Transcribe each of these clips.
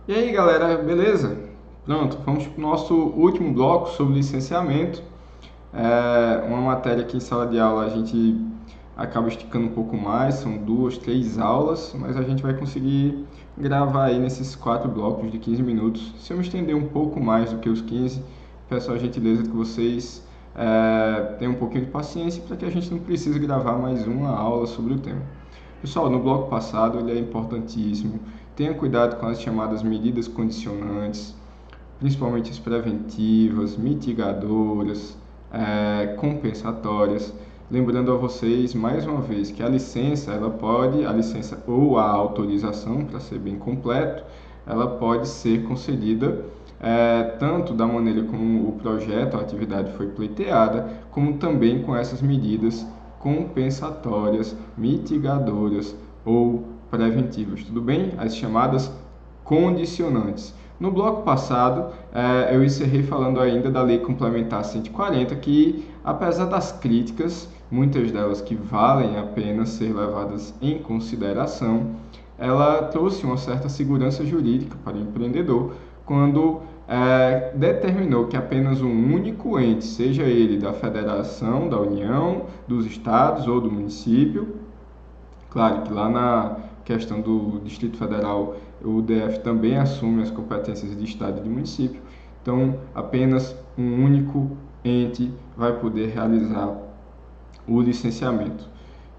E aí, galera, beleza? Pronto, vamos para o nosso último bloco sobre licenciamento. Uma matéria que em sala de aula a gente acaba esticando um pouco mais, são 2, 3 aulas, mas a gente vai conseguir gravar aí nesses 4 blocos de 15 minutos. Se eu me estender um pouco mais do que os 15, peço a gentileza que vocês tenham um pouquinho de paciência para que a gente não precise gravar mais uma aula sobre o tema. Pessoal, no bloco passado ele é importantíssimo. Tenha cuidado com as chamadas medidas condicionantes, principalmente as preventivas, mitigadoras, compensatórias. Lembrando a vocês, mais uma vez, que a licença ou a autorização, para ser bem completo, ela pode ser concedida tanto da maneira como o projeto, a atividade foi pleiteada, como também com essas medidas compensatórias, mitigadoras ou preventivas. Tudo bem? As chamadas condicionantes. No bloco passado, eu encerrei falando ainda da Lei Complementar 140, que, apesar das críticas, muitas delas que valem a pena ser levadas em consideração, ela trouxe uma certa segurança jurídica para o empreendedor quando determinou que apenas um único ente, seja ele da federação, da União, dos estados ou do município, claro que lá na questão do Distrito Federal, o DF também assume as competências de estado e de município, então apenas um único ente vai poder realizar o licenciamento.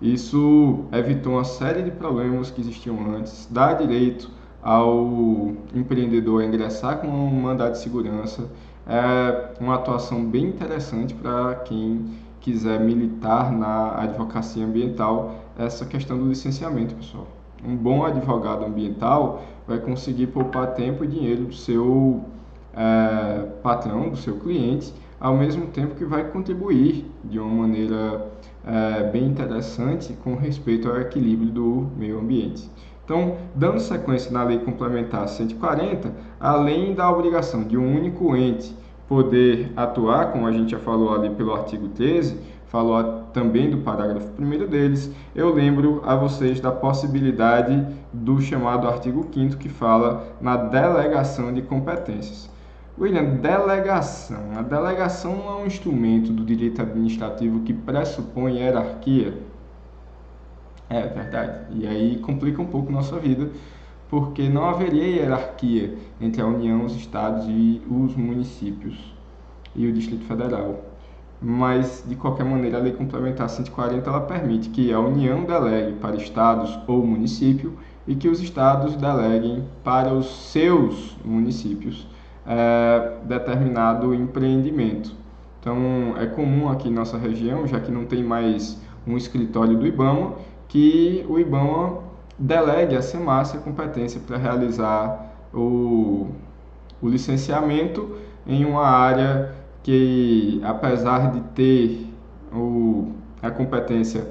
Isso evitou uma série de problemas que existiam antes, dá direito ao empreendedor a ingressar com um mandado de segurança, é uma atuação bem interessante para quem quiser militar na advocacia ambiental, essa questão do licenciamento, pessoal. Um bom advogado ambiental vai conseguir poupar tempo e dinheiro do seu patrão, do seu cliente, ao mesmo tempo que vai contribuir de uma maneira bem interessante com respeito ao equilíbrio do meio ambiente. Então, dando sequência na Lei Complementar 140, além da obrigação de um único ente poder atuar, como a gente já falou ali pelo artigo 13, falou também do parágrafo 1º deles, eu lembro a vocês da possibilidade do chamado artigo 5º, que fala na delegação de competências. William, delegação. A delegação não é um instrumento do direito administrativo que pressupõe hierarquia? É verdade. E aí complica um pouco nossa vida, porque não haveria hierarquia entre a União, os estados e os municípios e o Distrito Federal. Mas, de qualquer maneira, a Lei Complementar 140 ela permite que a União delegue para estados ou município e que os estados deleguem para os seus municípios determinado empreendimento. Então, é comum aqui em nossa região, já que não tem mais um escritório do IBAMA, que o IBAMA delegue a SEMASSE a competência para realizar o licenciamento em uma área que, apesar de ter a competência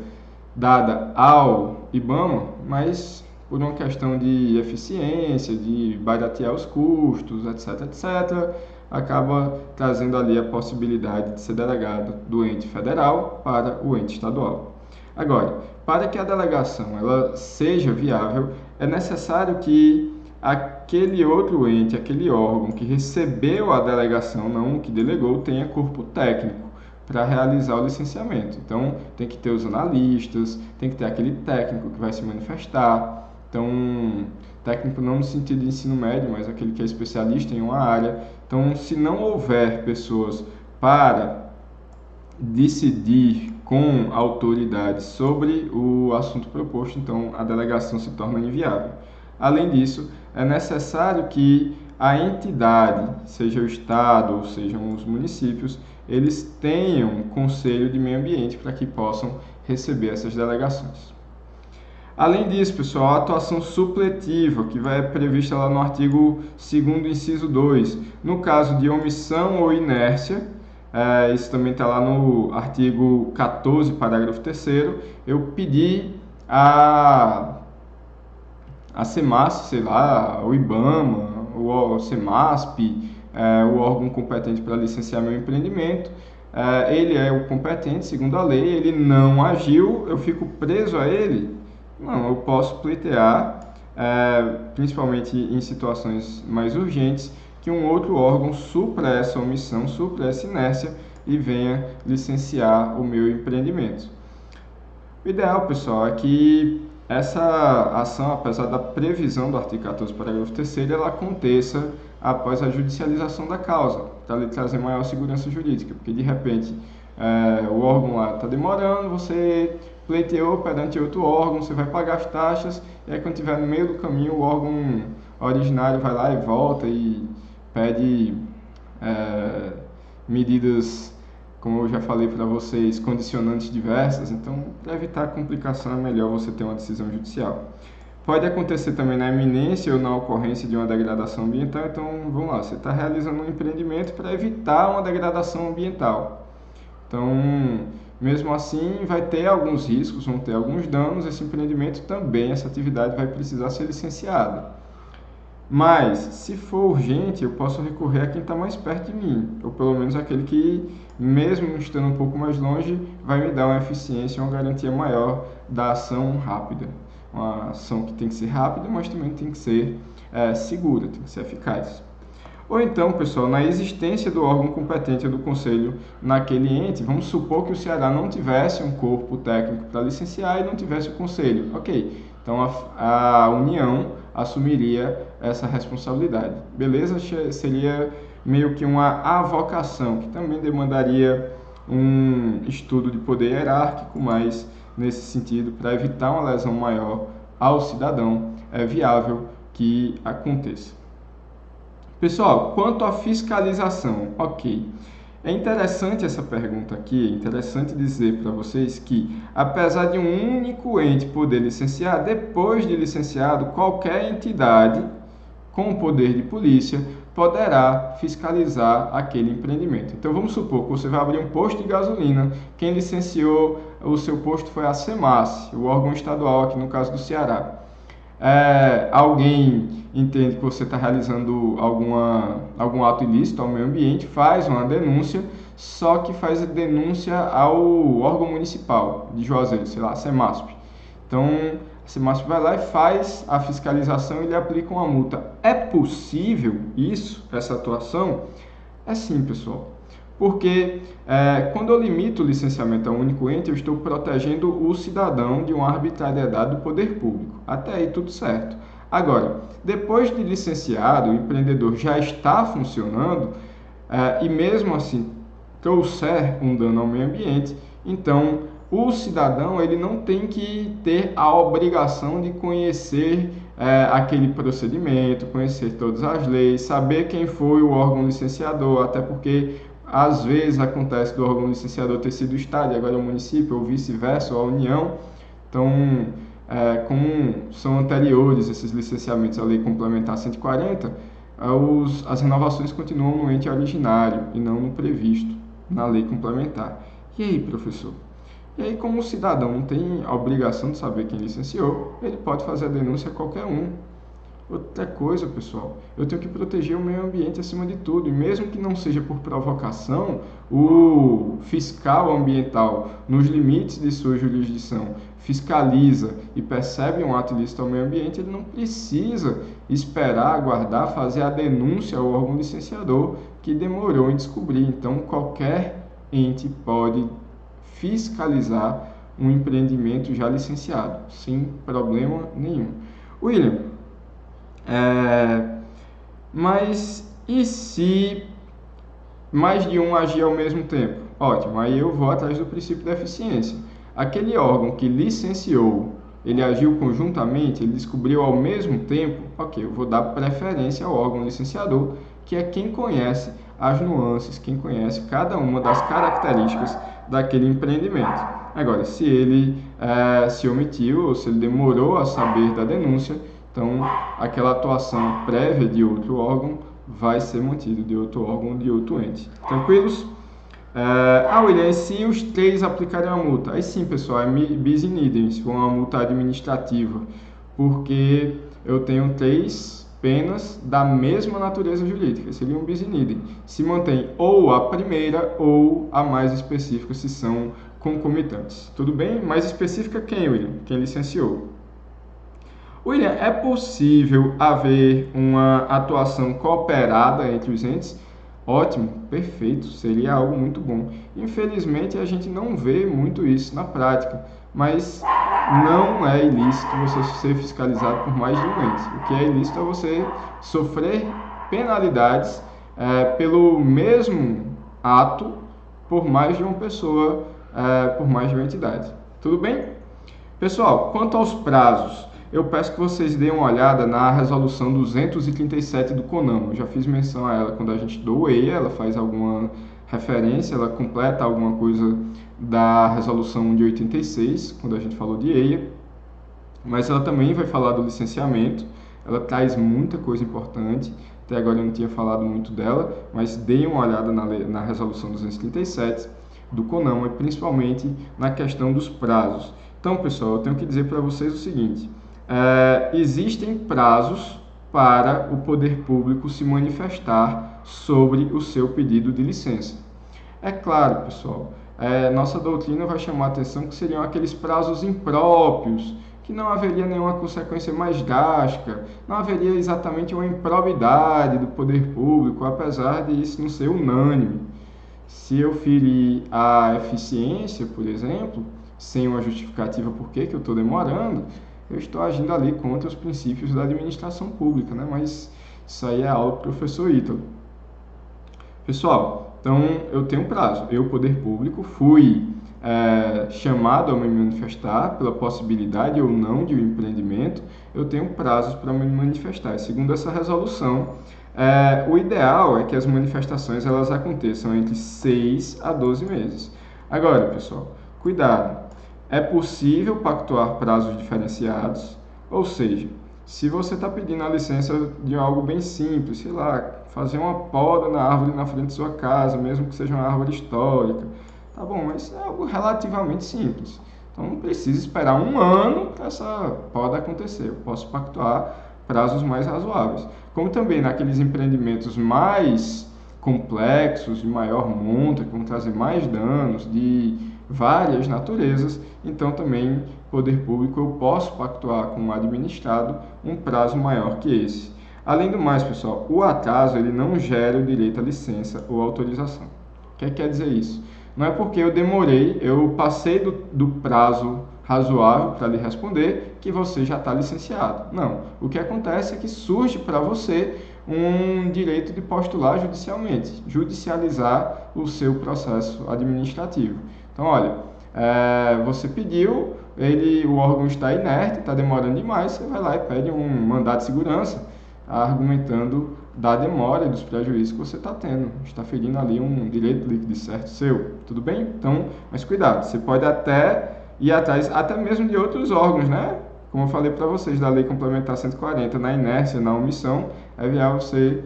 dada ao IBAMA, mas por uma questão de eficiência, de baratear os custos, etc., acaba trazendo ali a possibilidade de ser delegado do ente federal para o ente estadual. Agora, para que a delegação ela seja viável, é necessário que aquele outro ente, aquele órgão que recebeu a delegação, não o que delegou, tenha corpo técnico para realizar o licenciamento. Então, tem que ter os analistas, tem que ter aquele técnico que vai se manifestar. Então, técnico não no sentido de ensino médio, mas aquele que é especialista em uma área. Então, se não houver pessoas para decidir com autoridade sobre o assunto proposto, então a delegação se torna inviável. Além disso, é necessário que a entidade, seja o Estado ou sejam os municípios, eles tenham um conselho de meio ambiente para que possam receber essas delegações. Além disso, pessoal, a atuação supletiva, que vai prevista lá no artigo 2º, inciso 2, no caso de omissão ou inércia, isso também está lá no artigo 14, parágrafo 3º, eu pedi a SEMASSE, sei lá, o IBAMA, o SEMASP, o órgão competente para licenciar meu empreendimento, ele é o competente, segundo a lei, ele não agiu, eu fico preso a ele? Não, eu posso pleitear principalmente em situações mais urgentes, que um outro órgão supra essa omissão, supra essa inércia e venha licenciar o meu empreendimento. O ideal, pessoal, é que essa ação, apesar da previsão do artigo 14, parágrafo 3º, ela aconteça após a judicialização da causa, para lhe trazer maior segurança jurídica, porque de repente o órgão lá está demorando, você pleiteou perante outro órgão, você vai pagar as taxas, e aí quando estiver no meio do caminho, o órgão originário vai lá e volta e pede medidas, como eu já falei para vocês, condicionantes diversas. Então, para evitar complicação, é melhor você ter uma decisão judicial. Pode acontecer também na iminência ou na ocorrência de uma degradação ambiental. Então, vamos lá, você está realizando um empreendimento para evitar uma degradação ambiental. Então, mesmo assim, vai ter alguns riscos, vão ter alguns danos. Esse empreendimento também, essa atividade vai precisar ser licenciada. Mas, se for urgente, eu posso recorrer a quem está mais perto de mim, ou pelo menos aquele que, mesmo estando um pouco mais longe, vai me dar uma eficiência, uma garantia maior da ação rápida. Uma ação que tem que ser rápida, mas também tem que ser segura, tem que ser eficaz. Ou então, pessoal, na existência do órgão competente do conselho naquele ente, vamos supor que o Ceará não tivesse um corpo técnico para licenciar e não tivesse o conselho. Ok, então a União assumiria essa responsabilidade. Beleza? Seria meio que uma avocação, que também demandaria um estudo de poder hierárquico, mas nesse sentido, para evitar uma lesão maior ao cidadão, é viável que aconteça. Pessoal, quanto à fiscalização, ok. É interessante essa pergunta aqui, é interessante dizer para vocês que, apesar de um único ente poder licenciar, depois de licenciado, qualquer entidade com poder de polícia poderá fiscalizar aquele empreendimento. Então, vamos supor que você vai abrir um posto de gasolina, quem licenciou o seu posto foi a SEMASSE, o órgão estadual aqui no caso do Ceará. Alguém entende que você está realizando algum ato ilícito ao meio ambiente, faz uma denúncia, só que faz a denúncia ao órgão municipal de Juazeiro, sei lá, a SEMASP. Então, a SEMASP vai lá e faz a fiscalização e lhe aplica uma multa. É possível isso, essa atuação? É sim, pessoal. Porque quando eu limito o licenciamento a um único ente, eu estou protegendo o cidadão de uma arbitrariedade do poder público. Até aí tudo certo. Agora, depois de licenciado, o empreendedor já está funcionando e mesmo assim trouxer um dano ao meio ambiente, então o cidadão ele não tem que ter a obrigação de conhecer aquele procedimento, conhecer todas as leis, saber quem foi o órgão licenciador, até porque às vezes acontece do órgão licenciador ter sido o Estado e agora é o município, ou vice-versa, ou a União. Então, como são anteriores esses licenciamentos à Lei Complementar 140, as renovações continuam no ente originário e não no previsto na Lei Complementar. E aí, professor? E aí, como o cidadão não tem a obrigação de saber quem licenciou, ele pode fazer a denúncia a qualquer um. Outra coisa, pessoal, eu tenho que proteger o meio ambiente acima de tudo, e mesmo que não seja por provocação, o fiscal ambiental, nos limites de sua jurisdição, fiscaliza e percebe um ato ilícito ao meio ambiente, ele não precisa esperar, aguardar, fazer a denúncia ao órgão licenciador que demorou em descobrir. Então, qualquer ente pode fiscalizar um empreendimento já licenciado, sem problema nenhum. William, mas e se mais de um agir ao mesmo tempo? Ótimo, aí eu vou atrás do princípio da eficiência. Aquele órgão que licenciou, ele agiu conjuntamente, ele descobriu ao mesmo tempo, ok, eu vou dar preferência ao órgão licenciador, que é quem conhece as nuances, quem conhece cada uma das características daquele empreendimento. Agora, se ele se omitiu ou se ele demorou a saber da denúncia, então aquela atuação prévia de outro órgão vai ser mantida de outro órgão, de outro ente. Tranquilos? William, se os três aplicarem a multa? Aí sim, pessoal, é bis in idem, se for uma multa administrativa, porque eu tenho três penas da mesma natureza jurídica, seria um bis in idem. Se mantém ou a primeira ou a mais específica, se são concomitantes. Tudo bem? Mais específica quem, William? Quem licenciou. William, é possível haver uma atuação cooperada entre os entes? Ótimo, perfeito, seria algo muito bom. Infelizmente, a gente não vê muito isso na prática, mas não é ilícito você ser fiscalizado por mais de um ente. O que é ilícito é você sofrer penalidades pelo mesmo ato por mais de uma pessoa, por mais de uma entidade. Tudo bem? Pessoal, quanto aos prazos, eu peço que vocês deem uma olhada na resolução 237 do CONAMA. Eu já fiz menção a ela quando a gente do EIA, ela faz alguma referência, ela completa alguma coisa da resolução de 86, quando a gente falou de EIA, mas ela também vai falar do licenciamento, ela traz muita coisa importante, até agora eu não tinha falado muito dela, mas deem uma olhada na resolução 237 do CONAMA, principalmente na questão dos prazos. Então, pessoal, eu tenho que dizer para vocês o seguinte, existem prazos para o poder público se manifestar sobre o seu pedido de licença. É claro, pessoal, nossa doutrina vai chamar a atenção que seriam aqueles prazos impróprios, que não haveria nenhuma consequência mais drástica, não haveria exatamente uma improbidade do poder público, apesar de isso não ser unânime. Se eu ferir a eficiência, por exemplo, sem uma justificativa por que eu estou demorando, eu estou agindo ali contra os princípios da administração pública, né? Mas isso aí é aula do professor Ítalo. Pessoal, então eu tenho um prazo. Eu, poder público, fui chamado a me manifestar pela possibilidade ou não de um empreendimento, eu tenho prazos para me manifestar. E segundo essa resolução, o ideal é que as manifestações elas aconteçam entre 6 a 12 meses. Agora, pessoal, cuidado. É possível pactuar prazos diferenciados, ou seja, se você está pedindo a licença de algo bem simples, sei lá, fazer uma poda na árvore na frente de sua casa, mesmo que seja uma árvore histórica, tá bom, mas é algo relativamente simples. Então não precisa esperar um ano para essa poda acontecer. Eu posso pactuar prazos mais razoáveis. Como também naqueles empreendimentos mais complexos, de maior monta, que vão trazer mais danos, de várias naturezas, então também, poder público, eu posso pactuar com o administrado um prazo maior que esse. Além do mais, pessoal, o atraso ele não gera o direito à licença ou autorização. O que quer dizer isso? Não é porque eu demorei, eu passei do prazo razoável para lhe responder que você já está licenciado. Não. O que acontece é que surge para você um direito de postular judicialmente, judicializar o seu processo administrativo. Então, olha, você pediu, o órgão está inerte, está demorando demais, você vai lá e pede um mandado de segurança, argumentando da demora e dos prejuízos que você está tendo. Está ferindo ali um direito líquido certo seu. Tudo bem? Então, mas cuidado, você pode até ir atrás, até mesmo de outros órgãos, né? Como eu falei para vocês, da Lei Complementar 140, na inércia, na omissão, é viável você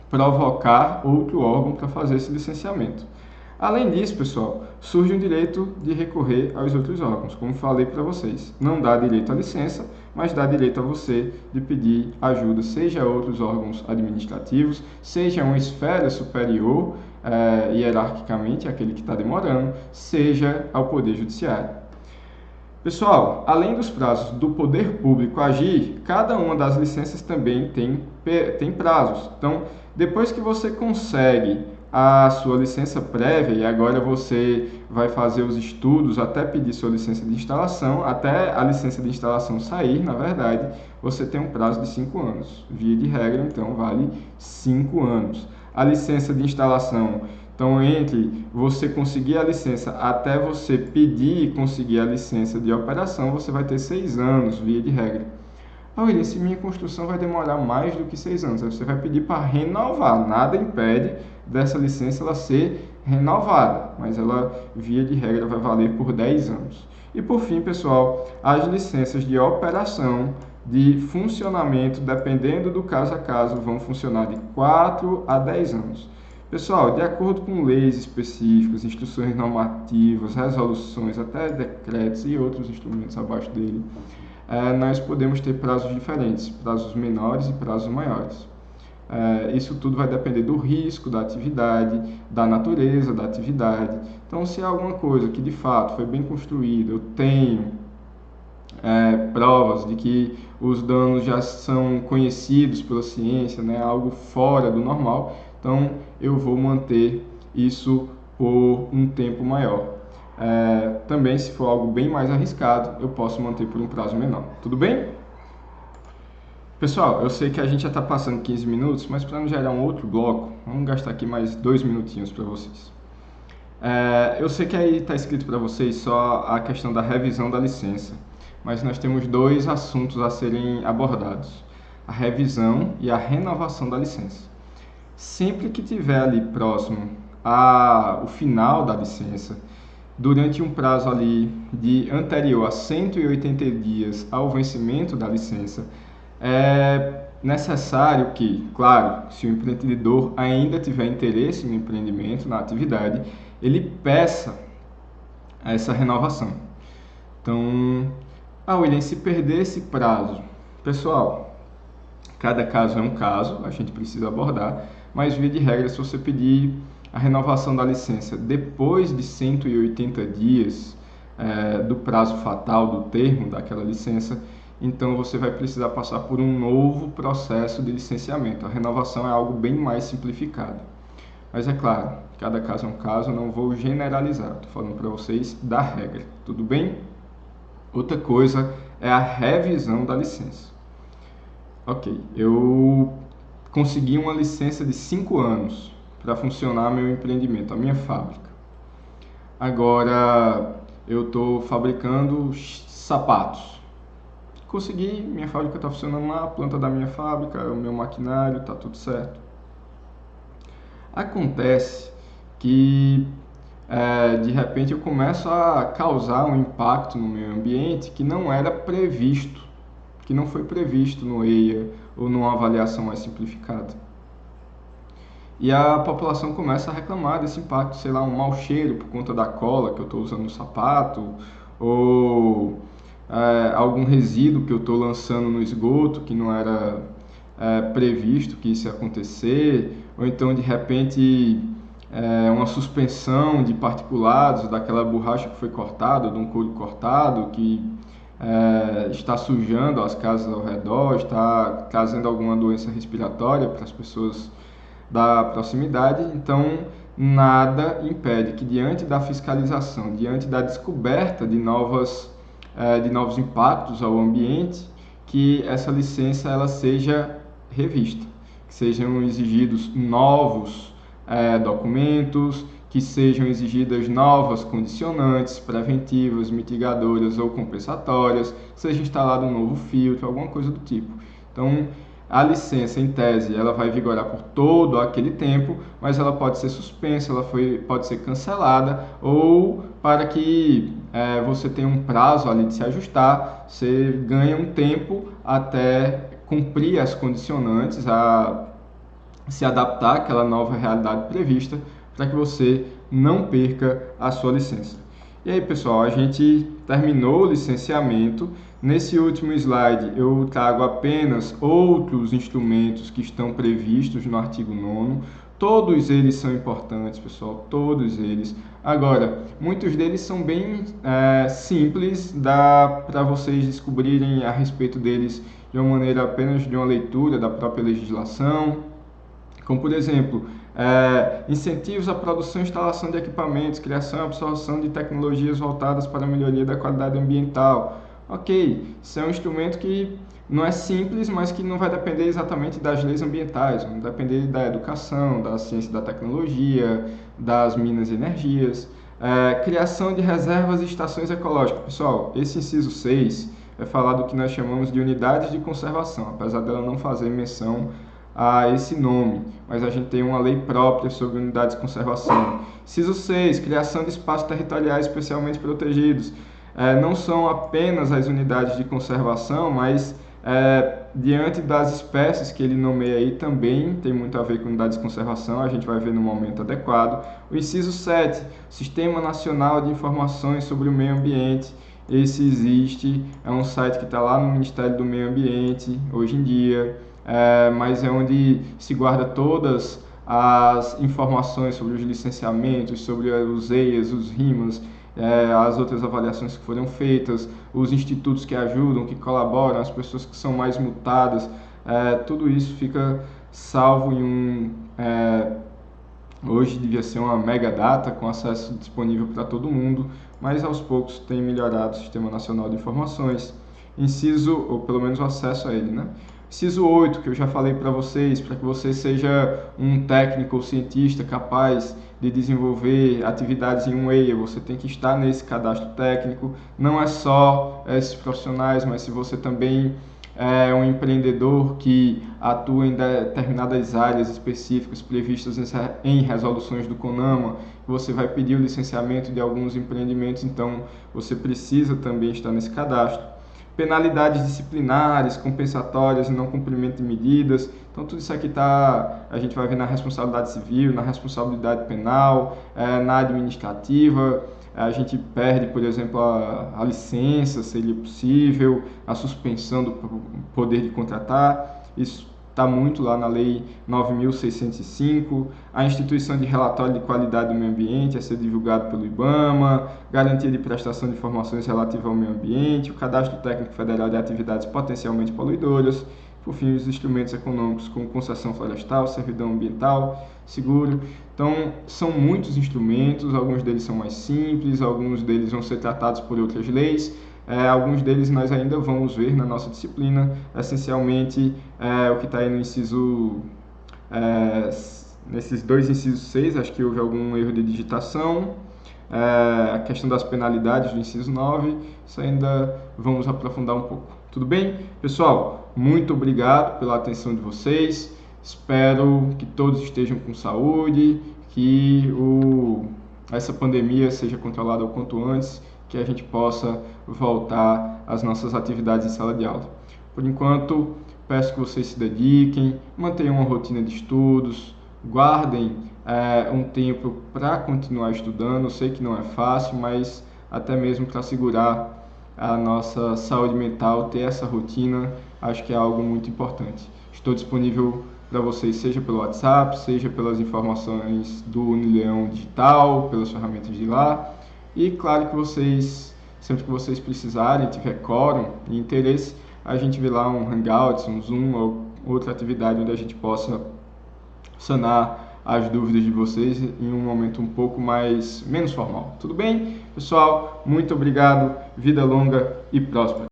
provocar outro órgão para fazer esse licenciamento. Além disso, pessoal, surge o direito de recorrer aos outros órgãos, como falei para vocês. Não dá direito à licença, mas dá direito a você de pedir ajuda, seja a outros órgãos administrativos, seja uma esfera superior, hierarquicamente, aquele que está demorando, seja ao Poder Judiciário. Pessoal, além dos prazos do poder público agir, cada uma das licenças também tem prazos. Então, depois que você consegue a sua licença prévia e agora você vai fazer os estudos até pedir sua licença de instalação, até a licença de instalação sair, na verdade, você tem um prazo de 5 anos. Via de regra, então, vale 5 anos. A licença de instalação, então, entre você conseguir a licença até você pedir e conseguir a licença de operação, você vai ter 6 anos, via de regra. William, se minha construção vai demorar mais do que 6 anos, aí você vai pedir para renovar. Nada impede dessa licença ela ser renovada, mas ela, via de regra, vai valer por 10 anos. E por fim, pessoal, as licenças de operação, de funcionamento, dependendo do caso a caso, vão funcionar de 4 a 10 anos. Pessoal, de acordo com leis específicas, instruções normativas, resoluções, até decretos e outros instrumentos abaixo dele, nós podemos ter prazos diferentes, prazos menores e prazos maiores. Isso tudo vai depender do risco da atividade, da natureza da atividade. Então, se é alguma coisa que de fato foi bem construída, eu tenho provas de que os danos já são conhecidos pela ciência, né, algo fora do normal, então eu vou manter isso por um tempo maior. Também, se for algo bem mais arriscado, eu posso manter por um prazo menor. Tudo bem? Pessoal, eu sei que a gente já está passando 15 minutos, mas para não gerar um outro bloco, vamos gastar aqui mais 2 minutinhos para vocês. Eu sei que aí está escrito para vocês só a questão da revisão da licença, mas nós temos 2 assuntos a serem abordados: a revisão e a renovação da licença. Sempre que tiver ali próximo ao final da licença, durante um prazo ali de anterior a 180 dias ao vencimento da licença, é necessário que, claro, se o empreendedor ainda tiver interesse no empreendimento, na atividade, ele peça essa renovação. Então, William, se perder esse prazo, pessoal, cada caso é um caso, a gente precisa abordar, mas via de regra, se você pedir a renovação da licença depois de 180 dias do prazo fatal do termo daquela licença, então você vai precisar passar por um novo processo de licenciamento. A renovação é algo bem mais simplificado. Mas é claro, cada caso é um caso, não vou generalizar, estou falando para vocês da regra, tudo bem? Outra coisa é a revisão da licença. Ok, eu consegui uma licença de 5 anos para funcionar meu empreendimento, a minha fábrica. Agora eu estou fabricando sapatos. Consegui, minha fábrica está funcionando lá, a planta da minha fábrica, o meu maquinário, está tudo certo. Acontece que de repente eu começo a causar um impacto no meio ambiente que não era previsto, que não foi previsto no EIA ou numa avaliação mais simplificada. E a população começa a reclamar desse impacto, sei lá, um mau cheiro por conta da cola que eu estou usando no sapato, ou algum resíduo que eu estou lançando no esgoto que não era previsto que isso ia acontecer, ou então de repente uma suspensão de particulados daquela borracha que foi cortada, de um couro cortado que está sujando as casas ao redor, está trazendo alguma doença respiratória para as pessoas da proximidade. Então nada impede que, diante da fiscalização, diante da descoberta de novos impactos ao ambiente, que essa licença ela seja revista, que sejam exigidos novos documentos, que sejam exigidas novas condicionantes preventivas, mitigadoras ou compensatórias, que seja instalado um novo filtro, alguma coisa do tipo. Então, a licença, em tese, ela vai vigorar por todo aquele tempo, mas ela pode ser suspensa, pode ser cancelada, ou para que você tenha um prazo ali de se ajustar, você ganha um tempo até cumprir as condicionantes, a se adaptar àquela nova realidade prevista, para que você não perca a sua licença. E aí, pessoal, a gente terminou o licenciamento. Nesse último slide eu trago apenas outros instrumentos que estão previstos no artigo 9º. Todos eles são importantes, pessoal, todos eles. Agora, muitos deles são bem simples, dá para vocês descobrirem a respeito deles de uma maneira apenas de uma leitura da própria legislação. Como, por exemplo, incentivos à produção e instalação de equipamentos, criação e absorção de tecnologias voltadas para a melhoria da qualidade ambiental. Ok, isso é um instrumento que não é simples, mas que não vai depender exatamente das leis ambientais, vai depender da educação, da ciência da tecnologia, das minas e energias. Criação de reservas e estações ecológicas. Pessoal, esse inciso 6 é falar do que nós chamamos de unidades de conservação, apesar dela não fazer menção a esse nome, mas a gente tem uma lei própria sobre unidades de conservação. Inciso 6, criação de espaços territoriais especialmente protegidos. Não são apenas as unidades de conservação, mas diante das espécies que ele nomeia aí também tem muito a ver com unidades de conservação, a gente vai ver no momento adequado. O inciso 7, Sistema Nacional de Informações sobre o Meio Ambiente. Esse existe, é um site que está lá no Ministério do Meio Ambiente hoje em dia. Mas é onde se guarda todas as informações sobre os licenciamentos, sobre os EIAs, os RIMAs, as outras avaliações que foram feitas, os institutos que ajudam, que colaboram, as pessoas que são mais multadas, tudo isso fica salvo em hoje devia ser uma mega data com acesso disponível para todo mundo, mas aos poucos tem melhorado o Sistema Nacional de Informações, ou pelo menos o acesso a ele, né? Inciso 8, que eu já falei para vocês, para que você seja um técnico ou cientista capaz de desenvolver atividades em um EIA, você tem que estar nesse cadastro técnico. Não é só esses profissionais, mas se você também é um empreendedor que atua em determinadas áreas específicas previstas em resoluções do CONAMA, você vai pedir o licenciamento de alguns empreendimentos, então você precisa também estar nesse cadastro. Penalidades disciplinares, compensatórias e não cumprimento de medidas. Então, tudo isso aqui a gente vai ver na responsabilidade civil, na responsabilidade penal, na administrativa. A gente perde, por exemplo, a licença, seria possível, a suspensão do poder de contratar. Isso está muito lá na Lei 9.605, a instituição de relatório de qualidade do meio ambiente a ser divulgado pelo IBAMA, garantia de prestação de informações relativas ao meio ambiente, o cadastro técnico federal de atividades potencialmente poluidoras, por fim, os instrumentos econômicos como concessão florestal, servidão ambiental, seguro. Então, são muitos instrumentos, alguns deles são mais simples, alguns deles vão ser tratados por outras leis, alguns deles nós ainda vamos ver na nossa disciplina, essencialmente o que está aí no inciso, nesses dois incisos 6, acho que houve algum erro de digitação, a questão das penalidades do inciso 9, isso ainda vamos aprofundar um pouco. Tudo bem? Pessoal, muito obrigado pela atenção de vocês, espero que todos estejam com saúde, que essa pandemia seja controlada o quanto antes, que a gente possa voltar às nossas atividades em sala de aula. Por enquanto, peço que vocês se dediquem, mantenham uma rotina de estudos, guardem um tempo para continuar estudando. Eu sei que não é fácil, mas até mesmo para segurar a nossa saúde mental, ter essa rotina, acho que é algo muito importante. Estou disponível para vocês, seja pelo WhatsApp, seja pelas informações do Unileão Digital, pelas ferramentas de lá. E claro que vocês, sempre que vocês precisarem, tiver quórum e interesse, a gente vê lá um Hangouts, um Zoom ou outra atividade onde a gente possa sanar as dúvidas de vocês em um momento um pouco menos formal. Tudo bem? Pessoal, muito obrigado, vida longa e próspera.